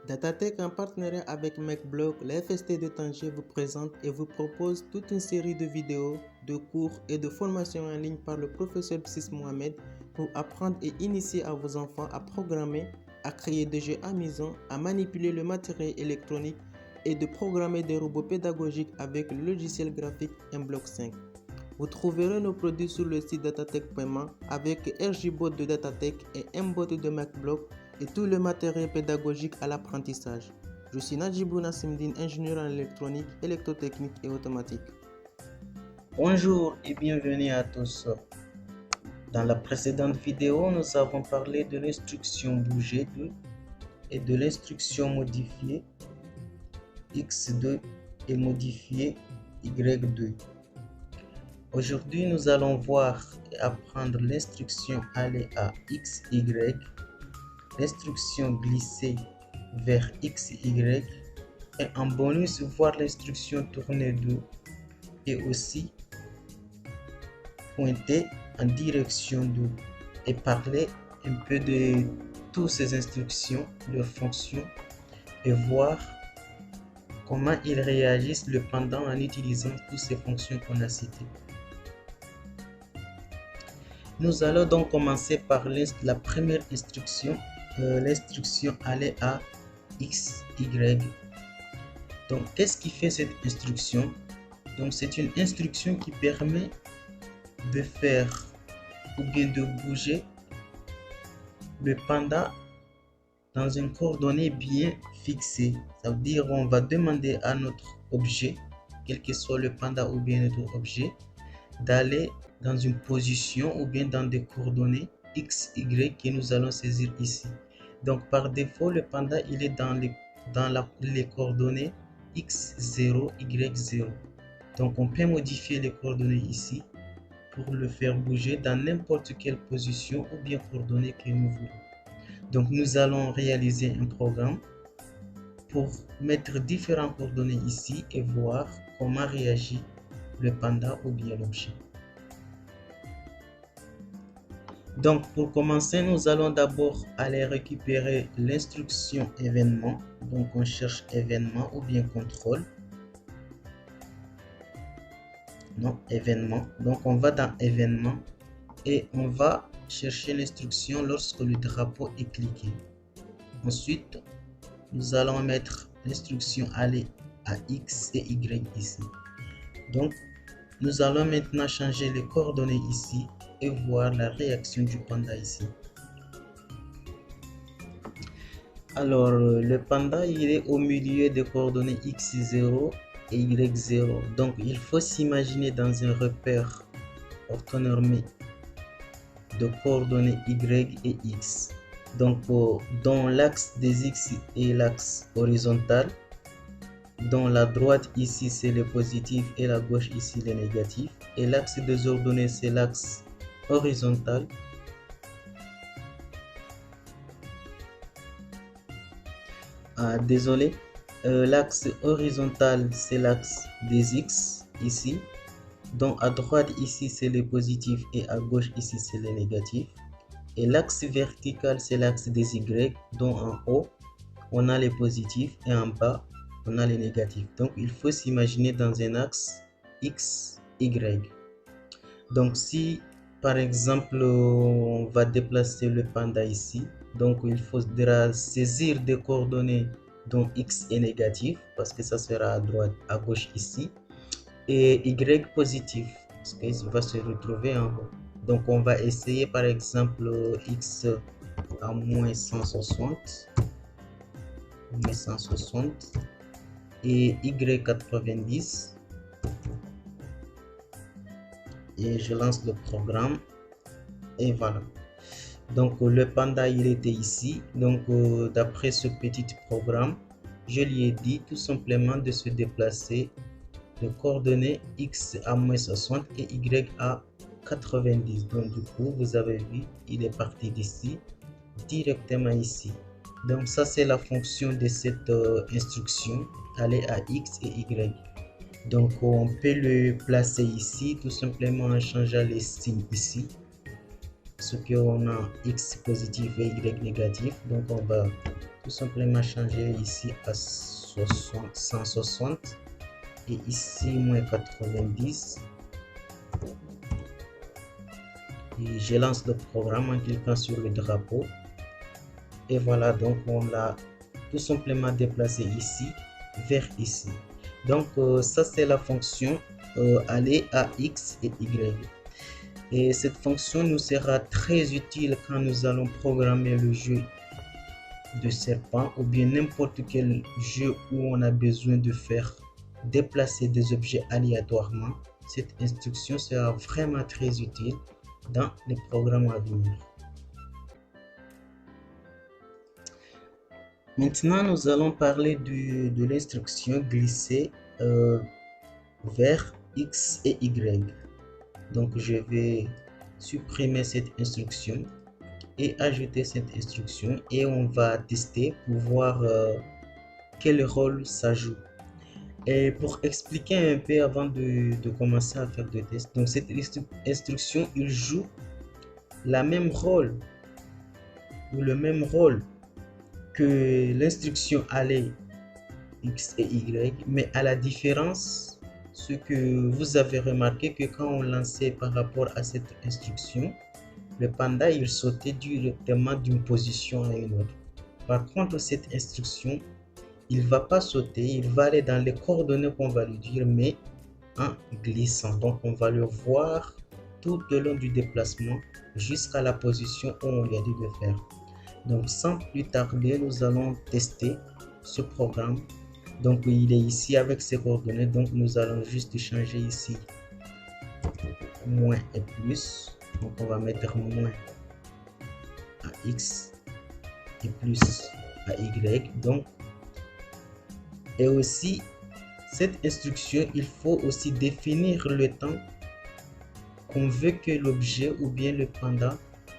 Datatech, en partenariat avec MacBlock, la FST de Tanger vous présente et vous propose toute une série de vidéos, de cours et de formations en ligne par le professeur Bsis Mohamed pour apprendre et initier à vos enfants à programmer, à créer des jeux amusants, à manipuler le matériel électronique et de programmer des robots pédagogiques avec le logiciel graphique Mblox 5. Vous trouverez nos produits sur le site datatech.ma avec RGBot de Datatech et Mbot de MacBlock et tout le matériel pédagogique à l'apprentissage. Je suis Najibou Nassimdine, ingénieur en électronique, électrotechnique et automatique. Bonjour et bienvenue à tous. Dans la précédente vidéo, nous avons parlé de l'instruction bouger 2 et de l'instruction modifier x2 et modifier y2. Aujourd'hui, nous allons voir et apprendre l'instruction aller à xy, l'instruction glisser vers xy et en bonus voir l'instruction tourner 2 et aussi pointer en direction 2 et parler un peu de toutes ces instructions, leurs fonctions et voir comment ils réagissent le pendant en utilisant toutes ces fonctions qu'on a citées. Nous allons donc commencer par la première instruction, l'instruction aller à x, y. Donc, qu'est-ce qui fait cette instruction? Donc, c'est une instruction qui permet de faire ou bien de bouger le panda dans une coordonnée bien fixée. Ça veut dire on va demander à notre objet, quel que soit le panda ou bien notre objet, d'aller dans une position ou bien dans des coordonnées x, y que nous allons saisir ici. Donc par défaut, le panda il est dans les coordonnées x0, y0. Donc on peut modifier les coordonnées ici pour le faire bouger dans n'importe quelle position ou bien coordonnées que nous voulons. Donc nous allons réaliser un programme pour mettre différentes coordonnées ici et voir comment réagit le panda ou bien l'objet. Donc pour commencer, nous allons d'abord aller récupérer l'instruction événement. Donc on cherche événement ou bien contrôle. Non, événement. Donc on va dans événement et on va chercher l'instruction lorsque le drapeau est cliqué. Ensuite, nous allons mettre l'instruction aller à x et y ici. Donc nous allons maintenant changer les coordonnées ici et voir la réaction du panda ici. Alors le panda il est au milieu des coordonnées x0 et y0. Donc il faut s'imaginer dans un repère orthonormé de coordonnées y et x. Donc dans l'axe des x et l'axe horizontal, dans la droite ici c'est le positif et la gauche ici le négatif, et l'axe des ordonnées c'est l'axe horizontal. Désolé, l'axe horizontal c'est l'axe des x ici, donc à droite ici c'est le positif et à gauche ici c'est le négatif, et l'axe vertical c'est l'axe des y, dont en haut on a les positifs et en bas on a les négatifs. Donc il faut s'imaginer dans un axe x, y. Donc si par exemple on va déplacer le panda ici, donc il faudra saisir des coordonnées dont x est négatif parce que ça sera à droite, à gauche ici, et y positif parce qu'il va se retrouver en haut. Donc on va essayer par exemple x à moins 160 et y 90, et je lance le programme et voilà. Donc le panda il était ici, donc d'après ce petit programme je lui ai dit tout simplement de se déplacer de coordonnées x à moins 60 et y à 90. Donc du coup vous avez vu il est parti d'ici directement ici. Donc ça c'est la fonction de cette instruction aller à x et y. Donc on peut le placer ici tout simplement en changeant les signes ici, ce qu'on a x positif et y négatif. Donc on va tout simplement changer ici à 160 et ici moins 90. Et je lance le programme en cliquant sur le drapeau. Et voilà, donc on l'a tout simplement déplacé ici vers ici. Donc ça c'est la fonction aller à X et Y. Et cette fonction nous sera très utile quand nous allons programmer le jeu de serpent ou bien n'importe quel jeu où on a besoin de faire déplacer des objets aléatoirement. Cette instruction sera vraiment très utile dans les programmes à venir. Maintenant, nous allons parler de l'instruction glisser vers X et Y. Donc, je vais supprimer cette instruction et ajouter cette instruction et on va tester pour voir quel rôle ça joue. Et pour expliquer un peu avant de commencer à faire des tests, donc cette instruction, il joue la même rôle ou le même rôle que l'instruction aller X et Y, mais à la différence, ce que vous avez remarqué que quand on lançait par rapport à cette instruction, le panda il sautait directement d'une position à une autre. Par contre, cette instruction, il va pas sauter, il va aller dans les coordonnées qu'on va lui dire, mais en glissant. Donc, on va le voir tout au long du déplacement jusqu'à la position où on lui a dit de faire. Donc, sans plus tarder, nous allons tester ce programme. Donc, il est ici avec ses coordonnées. Donc, nous allons juste changer ici moins et plus. Donc, on va mettre moins à X et plus à Y. Donc, et aussi, cette instruction, il faut aussi définir le temps qu'on veut que l'objet ou bien le panda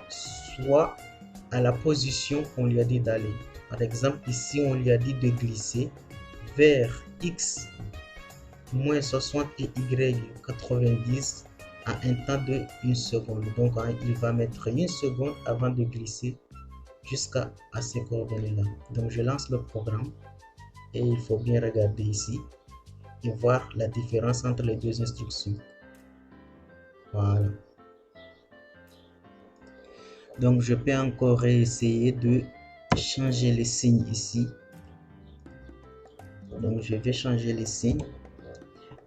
soit à la position qu'on lui a dit d'aller. Par exemple, ici, on lui a dit de glisser vers X moins 60 et Y 90 à un temps de 1 seconde. Donc, il va mettre 1 seconde avant de glisser jusqu'à ces coordonnées-là. Donc, je lance le programme et il faut bien regarder ici et voir la différence entre les deux instructions. Voilà. Donc, je peux encore essayer de changer les signes ici. Donc, je vais changer les signes.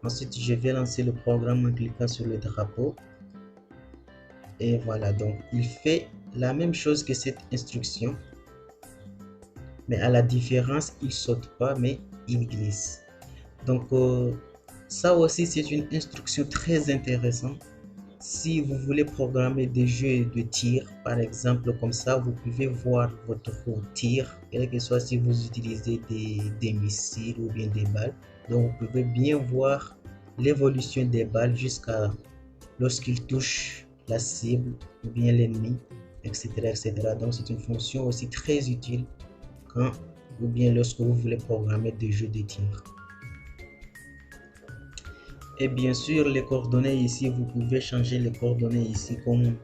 Ensuite, je vais lancer le programme en cliquant sur le drapeau. Et voilà, donc il fait la même chose que cette instruction. Mais à la différence, il ne saute pas, mais il glisse. Donc, ça aussi, c'est une instruction très intéressante. Si vous voulez programmer des jeux de tir, par exemple, comme ça, vous pouvez voir votre tir, quel que soit si vous utilisez des missiles ou bien des balles. Donc, vous pouvez bien voir l'évolution des balles jusqu'à lorsqu'il touche la cible ou bien l'ennemi, etc., etc. Donc, c'est une fonction aussi très utile quand ou bien lorsque vous voulez programmer des jeux de tir. Et bien sûr, les coordonnées ici, vous pouvez changer les coordonnées ici comme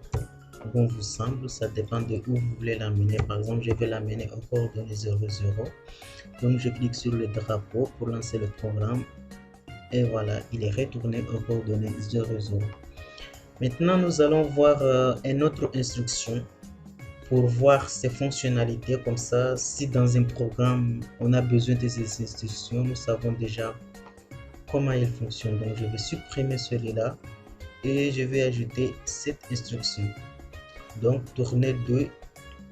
bon vous semble. Ça dépend de où vous voulez l'amener. Par exemple, je vais l'amener aux coordonnées 0, 0. Donc, je clique sur le drapeau pour lancer le programme. Et voilà, il est retourné aux coordonnées 0, 0. Maintenant, nous allons voir une autre instruction pour voir ses fonctionnalités. Comme ça, si dans un programme, on a besoin de ces instructions, nous savons déjà comment il fonctionne. Donc, je vais supprimer celui-là et je vais ajouter cette instruction. Donc, tourner de,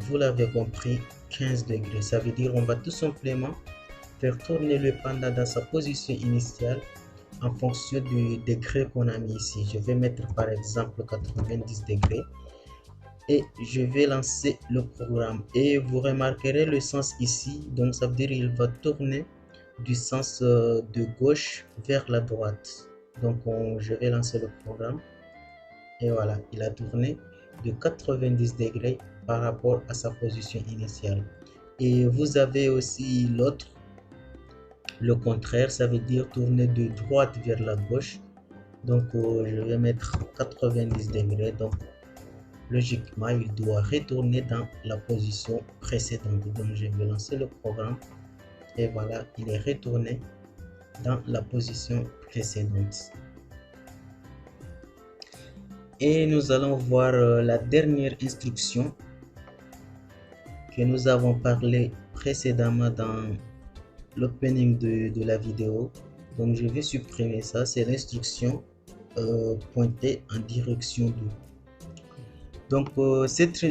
vous l'avez compris, 15 degrés. Ça veut dire on va tout simplement faire tourner le panda dans sa position initiale en fonction du degré qu'on a mis ici. Je vais mettre par exemple 90 degrés et je vais lancer le programme. Et vous remarquerez le sens ici. Donc, ça veut dire il va tourner du sens de gauche vers la droite. Donc, je vais lancer le programme. Et voilà, il a tourné de 90 degrés par rapport à sa position initiale. Et vous avez aussi l'autre, le contraire, ça veut dire tourner de droite vers la gauche. Donc, je vais mettre 90 degrés. Donc, logiquement, il doit retourner dans la position précédente. Donc, je vais lancer le programme et voilà, il est retourné dans la position précédente. Et nous allons voir la dernière instruction que nous avons parlé précédemment dans l'opening de la vidéo. Donc je vais supprimer ça, c'est l'instruction pointer en direction de. Donc cette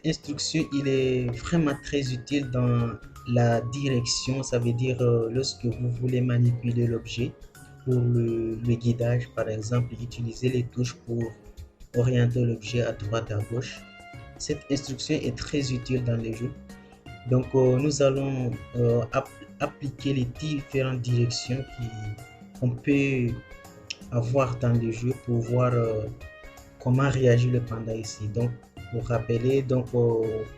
instruction, il est vraiment très utile dans la direction, ça veut dire lorsque vous voulez manipuler l'objet pour le guidage, par exemple, utiliser les touches pour orienter l'objet à droite, à gauche. Cette instruction est très utile dans les jeux. Donc nous allons appliquer les différentes directions qu'on peut avoir dans le jeu pour voir comment réagit le panda ici. Donc pour rappeler, donc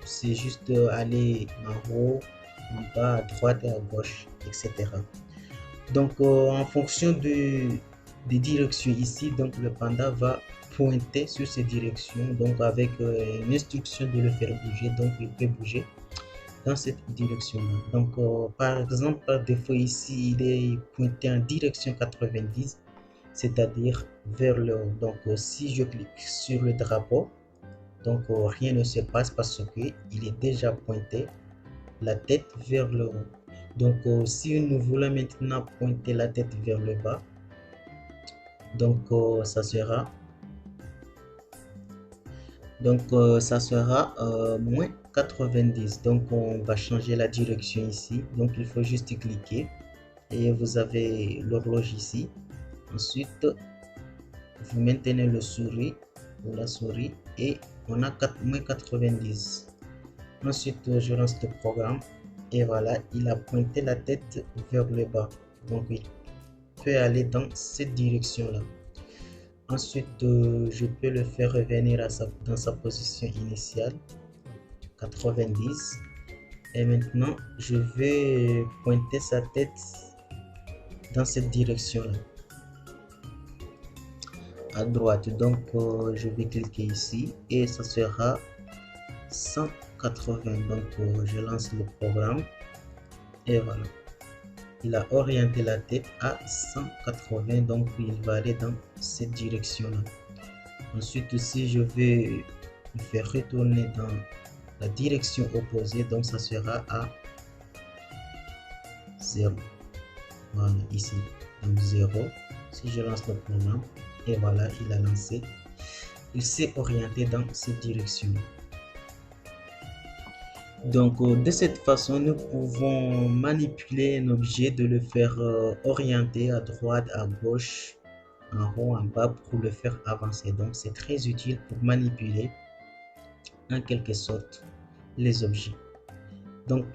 c'est juste aller en haut, en bas, à droite et à gauche, etc. Donc en fonction des directions ici, donc le panda va pointer sur ces directions, donc avec une instruction de le faire bouger, donc il peut bouger dans cette direction là. Donc par exemple, par défaut ici il est pointé en direction 90, c'est-à-dire vers le haut. Donc si je clique sur le drapeau, donc rien ne se passe parce que il est déjà pointé la tête vers le haut. Donc si nous voulons maintenant pointer la tête vers le bas, donc ça sera moins 90. Donc on va changer la direction ici, donc il faut juste cliquer et vous avez l'horloge ici. Ensuite vous maintenez le souris ou la souris et on a moins 90. Ensuite je lance le programme et voilà, il a pointé la tête vers le bas, donc il peut aller dans cette direction là. Ensuite je peux le faire revenir dans sa position initiale 90 et maintenant je vais pointer sa tête dans cette direction là à droite. Donc je vais cliquer ici et ça sera 180. Donc je lance le programme et voilà, il a orienté la tête à 180, donc il va aller dans cette direction là. Ensuite si je vais le faire retourner dans la direction opposée, donc ça sera à 0. Voilà, ici donc 0. Si je lance le programme et voilà, il a lancé, il s'est orienté dans cette direction. Donc de cette façon nous pouvons manipuler un objet, de le faire orienter à droite, à gauche, en haut, en bas, pour le faire avancer. Donc c'est très utile pour manipuler en quelque sorte les objets. Donc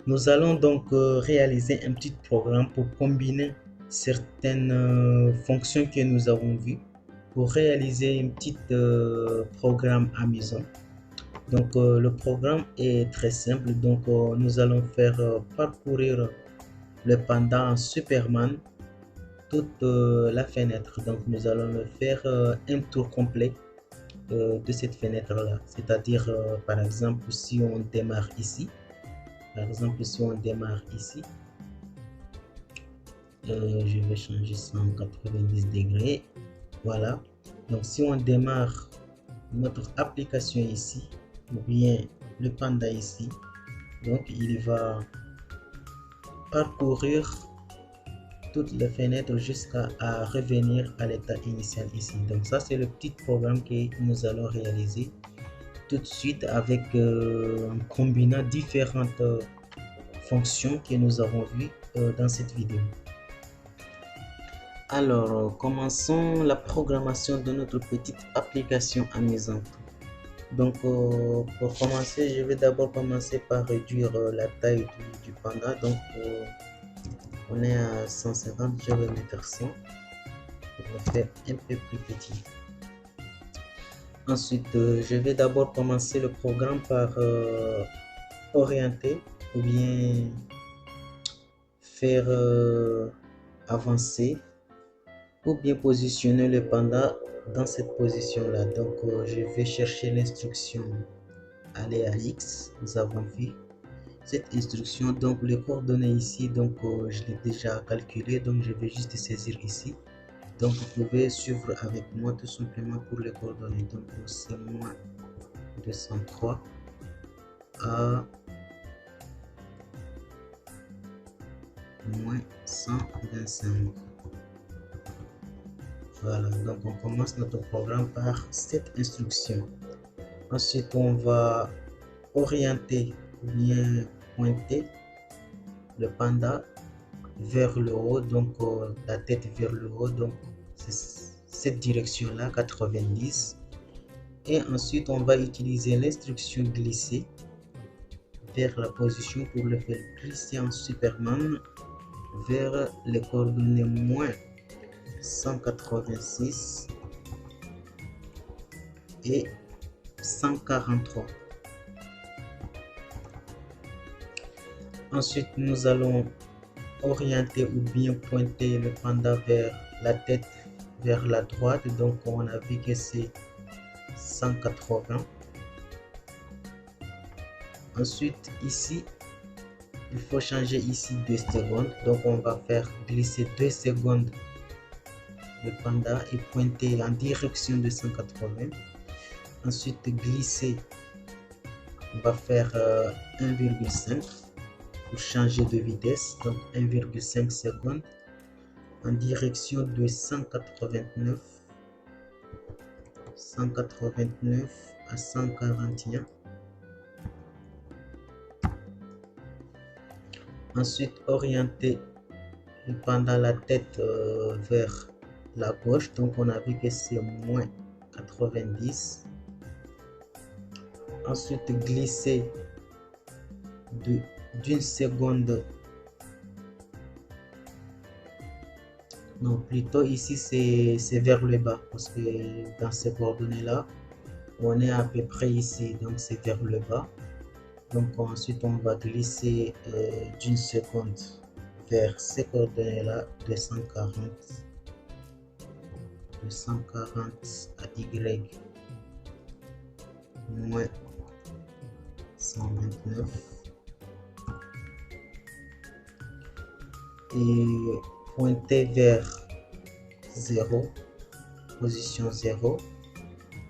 nous allons donc réaliser un petit programme pour combiner certaines fonctions que nous avons vues pour réaliser un petit programme amusant. Donc le programme est très simple. Donc nous allons faire parcourir le panda en Superman toute la fenêtre. Donc nous allons le faire un tour complet de cette fenêtre là, c'est-à-dire par exemple si on démarre ici, je vais changer 190 degrés, voilà. Donc si on démarre notre application ici, ou bien le panda ici, donc il va parcourir toutes les fenêtres jusqu'à revenir à l'état initial ici. Donc ça c'est le petit programme que nous allons réaliser tout de suite avec en combinant différentes fonctions que nous avons vues dans cette vidéo. Alors commençons la programmation de notre petite application amusante. Donc pour commencer, je vais d'abord commencer par réduire la taille du panda. Donc on est à 150, je vais mettre 100 pour le faire un peu plus petit. Ensuite je vais d'abord commencer le programme par orienter ou bien faire avancer ou bien positionner le panda dans cette position là. Donc je vais chercher l'instruction aller à X. Nous avons vu cette instruction, donc les coordonnées ici, donc je l'ai déjà calculé, donc je vais juste saisir ici. Donc vous pouvez suivre avec moi tout simplement pour les coordonnées. Donc c'est moins 203 à moins 125. Voilà, donc on commence notre programme par cette instruction. Ensuite on va orienter ou bien pointer le panda vers le haut, donc la tête vers le haut, donc c'est cette direction là, 90. Et ensuite on va utiliser l'instruction glisser vers la position pour le faire glisser en Superman vers les coordonnées moins 186 et 143. Ensuite nous allons orienter ou bien pointer le panda vers la tête vers la droite, donc on a vu que c'est 180. Ensuite ici il faut changer ici 2 secondes, donc on va faire glisser 2 secondes le panda et pointer en direction de 180. Ensuite glisser, on va faire 1,5 pour changer de vitesse, donc 1,5 secondes en direction de 189 à 141. Ensuite orienter le panda la tête vers la gauche, donc on a vu que c'est moins 90. Ensuite glisser d'une seconde, non plutôt ici c'est vers le bas, parce que dans ces coordonnées là on est à peu près ici, donc c'est vers le bas. Donc ensuite on va glisser d'une seconde vers ces coordonnées là, 240 à Y moins 129 et pointer vers 0, position 0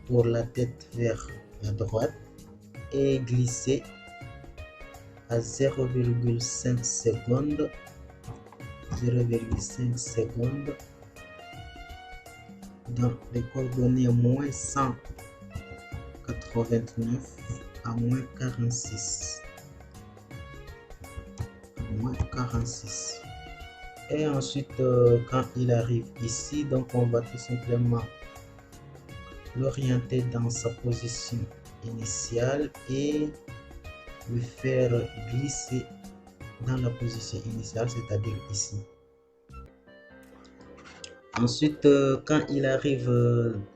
pour la tête vers la droite et glisser à 0,5 secondes dans les coordonnées moins 189 à moins 46. Et ensuite quand il arrive ici, donc on va tout simplement l'orienter dans sa position initiale et le faire glisser dans la position initiale, c'est-à-dire ici. Ensuite quand il arrive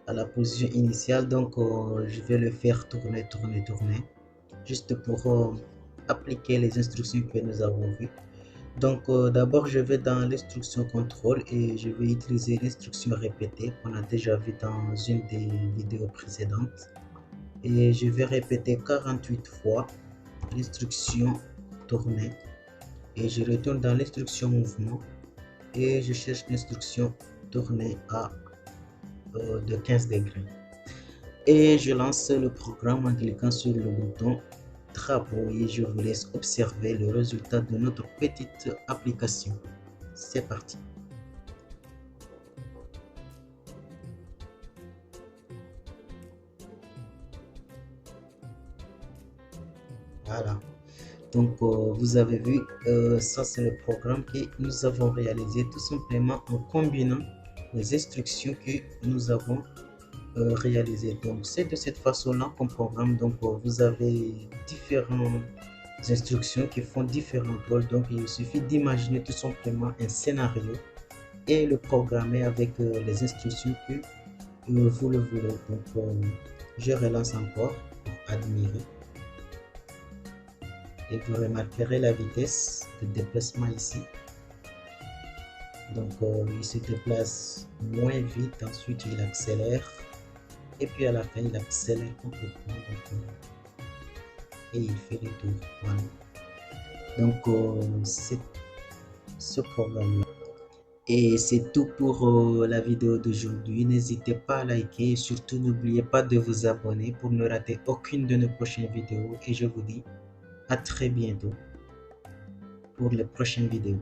à la position initiale, donc je vais le faire tourner juste pour appliquer les instructions que nous avons vues. Donc d'abord je vais dans l'instruction contrôle et je vais utiliser l'instruction répéter qu'on a déjà vu dans une des vidéos précédentes, et je vais répéter 48 fois l'instruction tourner et je retourne dans l'instruction mouvement et je cherche l'instruction tourner à de 15 degrés et je lance le programme en cliquant sur le bouton drapeau et je vous laisse observer le résultat de notre petite application. C'est parti. Voilà, donc vous avez vu, ça c'est le programme que nous avons réalisé tout simplement en combinant les instructions que nous avons réalisées. Donc c'est de cette façon là qu'on programme. Donc vous avez différentes instructions qui font différents rôles, donc il suffit d'imaginer tout simplement un scénario et le programmer avec les instructions que vous le voulez. Donc je relance encore pour admirer. Et vous remarquerez la vitesse de déplacement ici. Donc il se déplace moins vite, ensuite il accélère et puis à la fin il accélère complètement, et il fait le tour. Voilà. Donc c'est ce programme-là. Et c'est tout pour la vidéo d'aujourd'hui. N'hésitez pas à liker et surtout n'oubliez pas de vous abonner pour ne rater aucune de nos prochaines vidéos. Et je vous dis à très bientôt pour les prochaines vidéos.